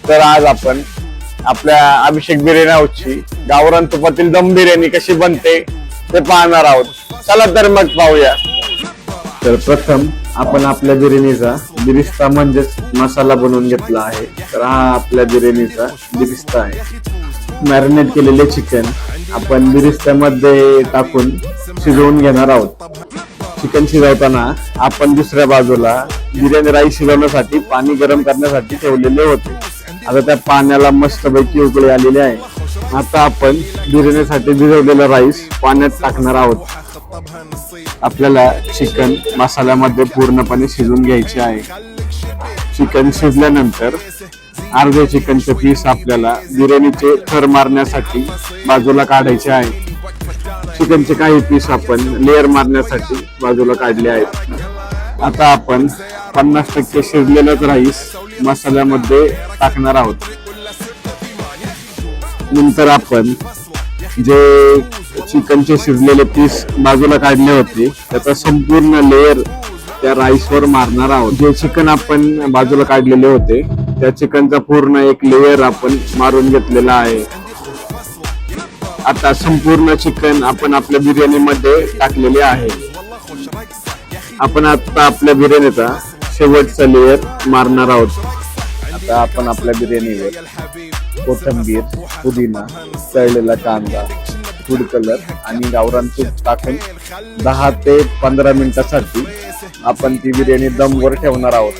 तर आज आपण आपल्या अभिषेक बिर्याणी हाऊसची गावरान तुपातील दम बिर्याणी कशी बनते ते पाहणार आहोत. चला तर मग पाहूया. तर प्रथम आपण आपल्या बिर्याणीचा बिरिस्ता म्हणजेच मसाला बनवून घेतला आहे. तर हा आपल्या बिर्याणीचा बिरिस्ता आहे. मॅरिनेट केलेले चिकन आपण बिरिस्त्यामध्ये टाकून शिजवून घेणार आहोत. चिकन शिजवताना आपण दुसऱ्या बाजूला बिर्याणी राईस शिजवण्यासाठी पाणी गरम करण्यासाठी ठेवलेले होते. आता त्या पाण्याला मस्तपैकी उकळी आलेली आहे. आता आपण बिर्याणीसाठी भिजवलेला राईस पाण्यात टाकणार आहोत. आपल्याला चिकन मसाल्यामध्ये पूर्णपणे शिजवून घ्यायचे आहे. चिकन शिजल्यानंतर अर्धे चिकनचे पीस आपल्याला बिर्याणीचे थर मारण्यासाठी बाजूला काढायचे आहे. चिकनचे काही पीस आपण लेअर मारण्यासाठी बाजूला काढले आहेत. आता आपण 50% शिजलेलाच राईस मसाल्यामध्ये टाकणार आहोत. नंतर आपण जे चिकनचे शिजलेले पीस बाजूला काढले होते त्याचा संपूर्ण लेअर त्या राईसवर मारणार आहोत. जे चिकन आपण बाजूला काढलेले होते त्या चिकनचा पूर्ण एक लेअर आपण मारून घेतलेला आहे. आता संपूर्ण चिकन आपण आपल्या बिर्याणीमध्ये टाकलेले आहे. आपण आता आपल्या बिर्याणीचा शेवटचा लेअर मारणार आहोत. आता आपण आपल्या बिर्याणीवर कोथिंबीर, पुदिना, तळलेला कांदा, फूड कलर आणि गावरान तूप टाकून 10 ते 15 मिनिटासाठी आपण ती बिर्याणी दमवर ठेवणार आहोत.